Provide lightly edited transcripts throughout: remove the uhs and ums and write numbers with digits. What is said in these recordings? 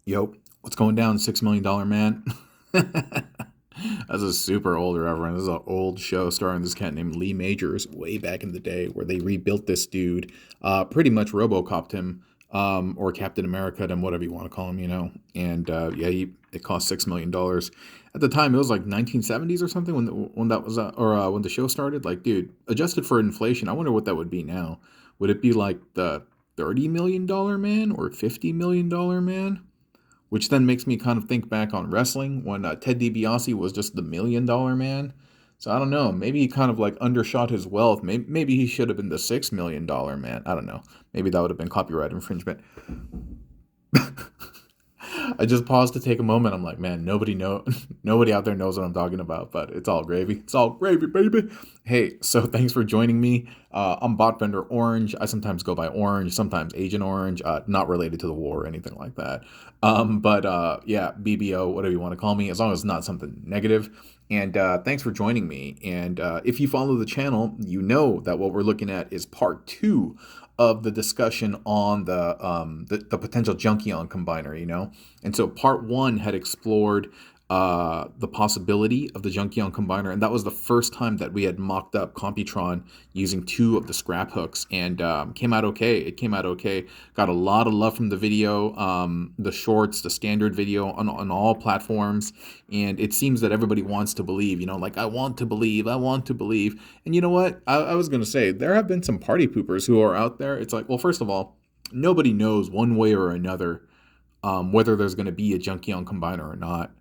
Yo, what's going down, $6 million man? That's a super old reference. This is an old show starring this cat named Lee Majors way back in the day where they rebuilt this dude, pretty much RoboCopped him, or Captain America, him, whatever you want to call him, you know. And yeah, it cost $6 million. At the time, it was like 1970s or something when that was, or when the show started. Like, dude, adjusted for inflation, I wonder what that would be now. Would it be like the $30 million man or $50 million man? Which then makes me kind of think back on wrestling when Ted DiBiase was just the $1 million man. So I don't know. Maybe he kind of like undershot his wealth. Maybe he should have been the $6 million man. I don't know. Maybe that would have been copyright infringement. I just paused to take a moment. I'm like, man, nobody out there knows what I'm talking about, but it's all gravy. It's all gravy, baby. Hey, so thanks for joining me. I'm Bot Vendor Orange. I sometimes go by Orange, sometimes Agent Orange. Not related to the war or anything like that. But yeah, BBO, whatever you want to call me, as long as it's not something negative. And thanks for joining me. And if you follow the channel, you know that what we're looking at is part two of the discussion on the potential Junkion combiner, you know. And so part one had explored the possibility of the Junkion combiner, and that was the first time that we had mocked up Computron using two of the scrap hooks, and came out okay. It came out okay. Got a lot of love from the video, the shorts, the standard video on all platforms, and it seems that everybody wants to believe, you know, like I want to believe, I want to believe. And you know what? I was gonna say there have been some party poopers who are out there. It's like, well, first of all, nobody knows one way or another whether there's going to be a Junkion combiner or not.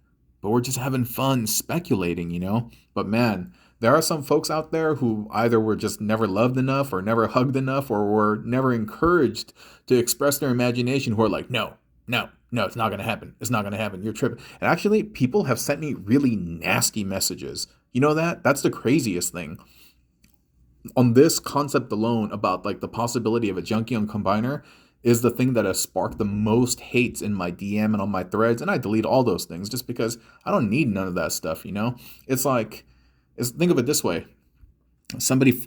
But we're just having fun speculating, you know? But man, there are some folks out there who either were just never loved enough or never hugged enough or were never encouraged to express their imagination who are like, no, no, no, it's not going to happen. It's not going to happen. You're tripping. And actually, people have sent me really nasty messages. You know that? That's the craziest thing. On this concept alone about like the possibility of a Junkion combiner is the thing that has sparked the most hates in my DM and on my threads. And I delete all those things just because I don't need none of that stuff, you know? It's like, think of it this way. Somebody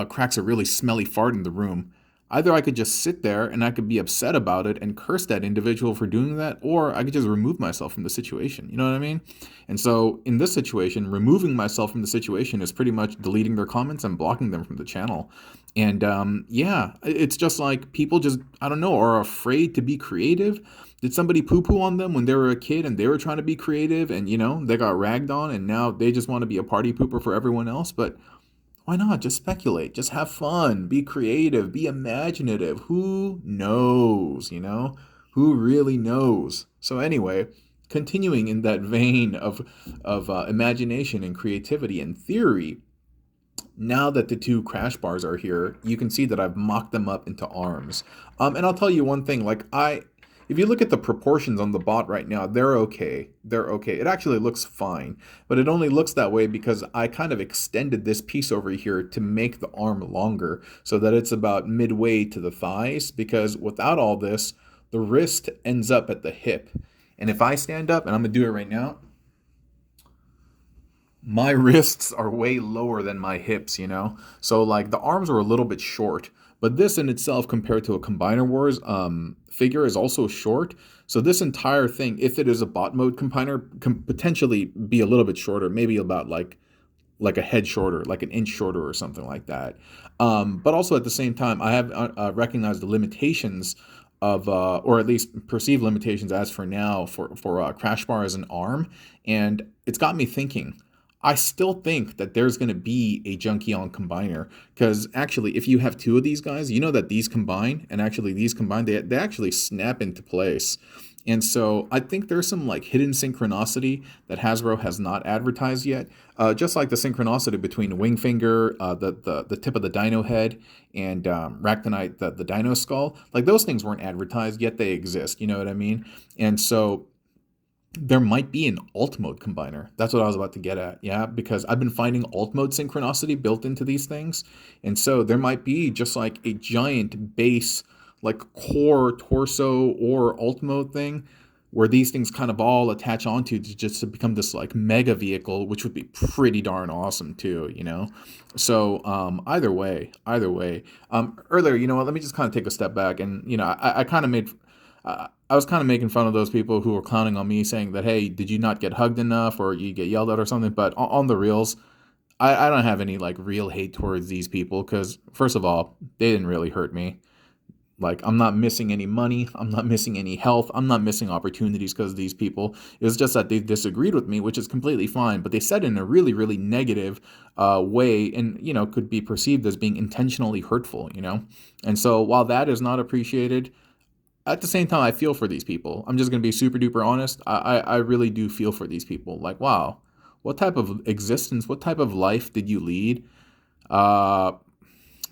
cracks a really smelly fart in the room. Either I could just sit there and I could be upset about it and curse that individual for doing that, or I could just remove myself from the situation. You know what I mean? And so in this situation, removing myself from the situation is pretty much deleting their comments and blocking them from the channel. And yeah, it's just like people just, I don't know, are afraid to be creative. Did somebody poo poo on them when they were a kid and they were trying to be creative and, you know, they got ragged on and now they just want to be a party pooper for everyone else? But why not? Just speculate. Just have fun. Be creative. Be imaginative. Who knows? You know? Who really knows? So anyway, continuing in that vein of imagination and creativity and theory, now that the two crash bars are here, you can see that I've mocked them up into arms. And I'll tell you one thing, like if you look at the proportions on the bot right now, they're okay. They're okay. It actually looks fine, but it only looks that way because I kind of extended this piece over here to make the arm longer so that it's about midway to the thighs, because without all this, the wrist ends up at the hip. And if I stand up, and I'm gonna do it right now, my wrists are way lower than my hips, you know? So like the arms are a little bit short, but this in itself compared to a Combiner Wars figure is also short. So this entire thing, if it is a bot mode combiner, can potentially be a little bit shorter, maybe about like a head shorter, like an inch shorter or something like that. But also at the same time, I have recognized the limitations of, or at least perceived limitations as for now for Crash Bar as an arm. And it's got me thinking, I still think that there's going to be a Junkion combiner because actually, if you have two of these guys, you know that these combine and actually these combine, they actually snap into place. And so I think there's some like hidden synchronicity that Hasbro has not advertised yet. Just like the synchronicity between Wingfinger, the tip of the Dino head, and Ractonite, the Dino skull. Like those things weren't advertised yet; they exist. You know what I mean? And so there might be an alt mode combiner. That's what I was about to get at. Yeah, because I've been finding alt mode synchronicity built into these things. And so there might be just like a giant base, like core, torso, or alt mode thing where these things kind of all attach onto to just to become this like mega vehicle, which would be pretty darn awesome too, you know? So either way. Earlier, you know what, let me just kind of take a step back and, you know, I kind of made I was kind of making fun of those people who were clowning on me, saying that, hey, did you not get hugged enough, or you get yelled at or something? But on the reels, I don't have any like real hate towards these people because, first of all, they didn't really hurt me. Like, I'm not missing any money. I'm not missing any health. I'm not missing opportunities because of these people. It was just that they disagreed with me, which is completely fine. But they said it in a really, really negative way, and could be perceived as being intentionally hurtful. And so while that is not appreciated, at the same time, I feel for these people. I'm just gonna be super duper honest. I really do feel for these people. Like, wow, what type of existence, what type of life did you lead? Uh,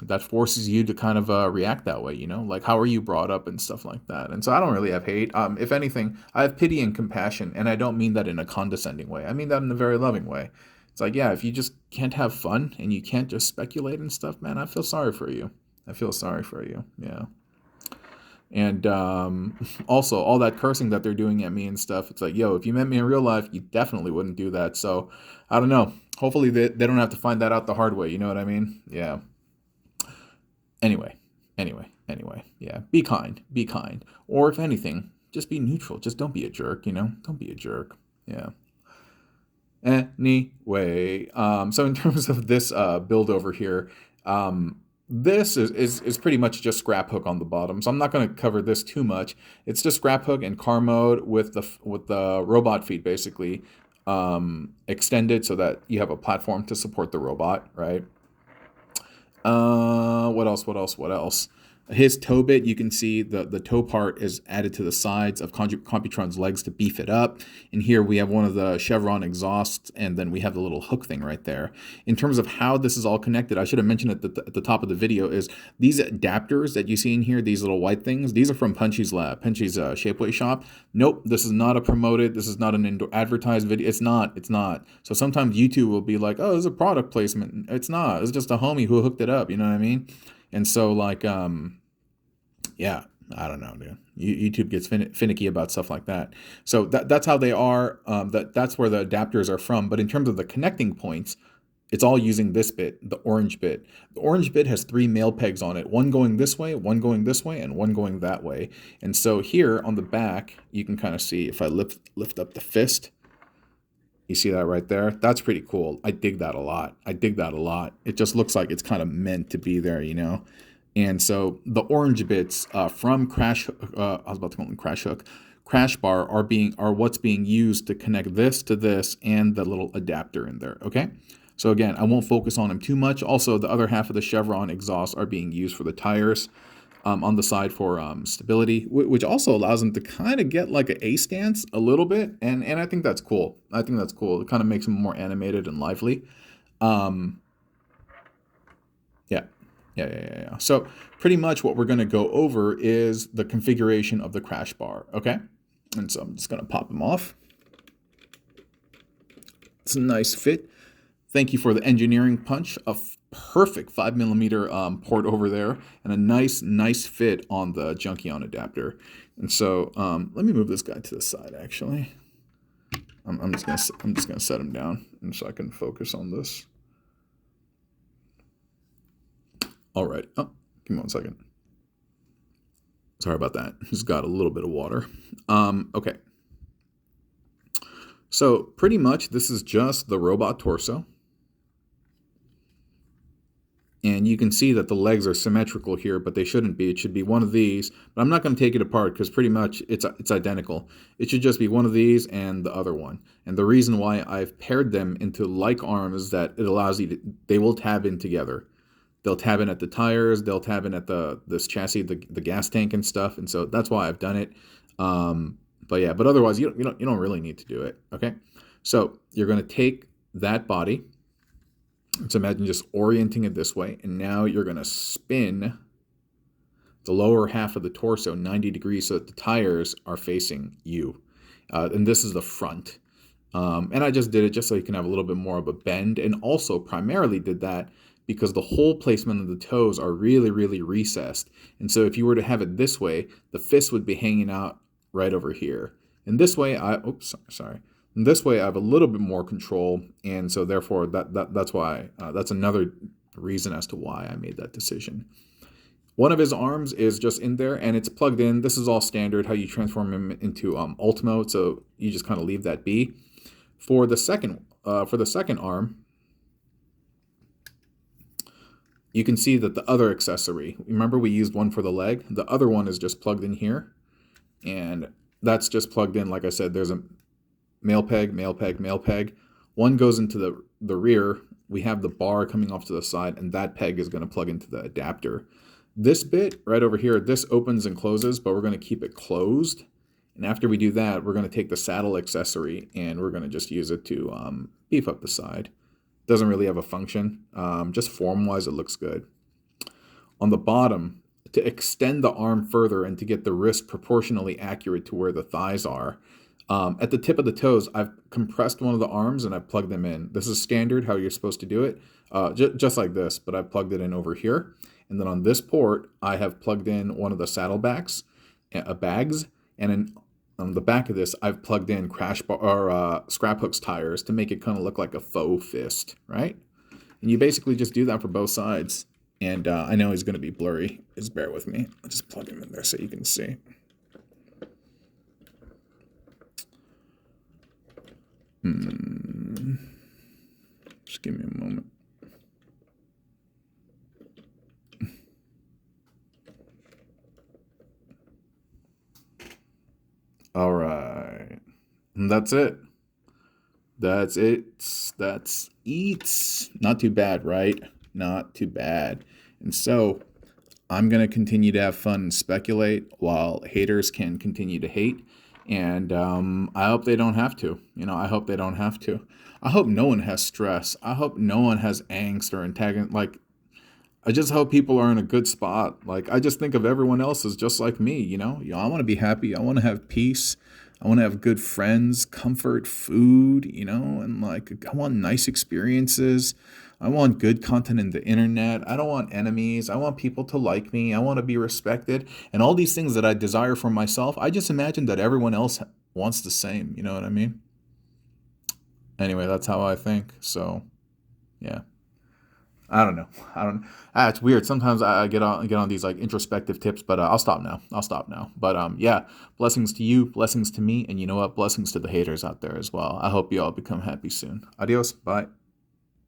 that forces you to kind of react that way, like how are you brought up and stuff like that. And so I don't really have hate. If anything, I have pity and compassion, and I don't mean that in a condescending way. I mean that in a very loving way. It's like, yeah, if you just can't have fun and you can't just speculate and stuff, man, I feel sorry for you. I feel sorry for you. Yeah. And also, all that cursing that they're doing at me and stuff, it's like, yo, if you met me in real life, you definitely wouldn't do that. So I don't know. Hopefully they don't have to find that out the hard way. You know what I mean? Yeah. Anyway. Yeah. Be kind. Be kind. Or if anything, just be neutral. Just don't be a jerk, Don't be a jerk. Yeah. Anyway, so in terms of this build over here, this is pretty much just scrap hook on the bottom. So I'm not going to cover this too much. It's just scrap hook and car mode with the robot feet basically extended so that you have a platform to support the robot, right? What else? His toe bit, you can see the toe part is added to the sides of Computron's legs to beef it up. And here we have one of the chevron exhausts, and then we have the little hook thing right there. In terms of how this is all connected, I should have mentioned at the top of the video is these adapters that you see in here, these little white things, these are from Punchy's lab, Punchy's Shapeways shop. Nope, this is not this is not an advertised video. It's not. So sometimes YouTube will be like, oh, this is a product placement. It's not. It's just a homie who hooked it up. You know what I mean? And so yeah, I don't know, dude. YouTube gets finicky about stuff like that. So that's how they are. That's where the adapters are from. But in terms of the connecting points, it's all using this bit, the orange bit. The orange bit has 3 male pegs on it, one going this way, one going this way, and one going that way. And so here on the back, you can kind of see if I lift up the fist, you see that right there? That's pretty cool. I dig that a lot. It just looks like it's kind of meant to be there, And so the orange bits from Crash, I was about to call them Crash Hook, Crash Bar are what's being used to connect this to this and the little adapter in there, okay? So again, I won't focus on them too much. Also, the other half of the chevron exhaust are being used for the tires on the side for stability, which also allows them to kind of get like an A stance a little bit. And I think that's cool. It kind of makes them more animated and lively. Yeah. So pretty much what we're going to go over is the configuration of the crash bar, okay? And so I'm just going to pop them off. It's a nice fit. Thank you for the engineering punch. A perfect 5mm port over there, and a nice fit on the Junkion adapter. And so let me move this guy to the side. Actually, I'm just gonna set him down, and so I can focus on this. All right. Oh, give me 1 second. Sorry about that. Just got a little bit of water. Okay. So pretty much this is just the robot torso. And you can see that the legs are symmetrical here, but they shouldn't be. It should be one of these. But I'm not going to take it apart because pretty much it's identical. It should just be one of these and the other one. And the reason why I've paired them into like arms is that it allows you to, they will tab in together. They'll tab in at the tires. They'll tab in at this chassis, the gas tank and stuff. And so that's why I've done it. But otherwise you don't really need to do it. Okay. So you're going to take that body. So imagine just orienting it this way, and now you're going to spin the lower half of the torso 90 degrees so that the tires are facing you. And this is the front. And I just did it just so you can have a little bit more of a bend, and also primarily did that because the hole placement of the toes are really, really recessed. And so if you were to have it this way, the fist would be hanging out right over here. And this way, And this way I have a little bit more control, and so therefore that's why that's another reason as to why I made that decision. One of his arms is just in there and it's plugged in. This is all standard how you transform him into ult mode, so you just kind of leave that be. For the second arm, you can see that the other accessory, remember we used one for the leg, the other one is just plugged in here, and that's just plugged in. Like I said, there's a male peg, male peg, male peg. One goes into the rear. We have the bar coming off to the side, and that peg is going to plug into the adapter. This bit right over here, this opens and closes, but we're going to keep it closed. And after we do that, we're going to take the saddle accessory and we're going to just use it to beef up the side. Doesn't really have a function. Just form-wise, it looks good. On the bottom, to extend the arm further and to get the wrist proportionally accurate to where the thighs are, at the tip of the toes, I've compressed one of the arms and I've plugged them in. This is standard how you're supposed to do it, just like this, but I've plugged it in over here. And then on this port, I have plugged in one of the saddlebags, bags, and then on the back of this, I've plugged in scrap hooks tires to make it kind of look like a faux fist, right? And you basically just do that for both sides. And I know he's going to be blurry. Just bear with me. I'll just plug him in there so you can see. Just give me a moment. All right. And that's it. That's it. That's it. Not too bad, right? Not too bad. And so I'm going to continue to have fun and speculate while haters can continue to hate. And I hope they don't have to. I hope they don't have to. I hope no one has stress. I hope no one has angst or antagonism. Like, I just hope people are in a good spot. Like, I just think of everyone else as just like me, I want to be happy. I want to have peace. I want to have good friends, comfort, food, and like, I want nice experiences. I want good content in the internet. I don't want enemies. I want people to like me. I want to be respected. And all these things that I desire for myself, I just imagine that everyone else wants the same. You know what I mean? Anyway, that's how I think. So, yeah. I don't know. It's weird. Sometimes I get on these like introspective tips, but I'll stop now. But yeah, blessings to you, blessings to me, and you know what? Blessings to the haters out there as well. I hope you all become happy soon. Adios. Bye.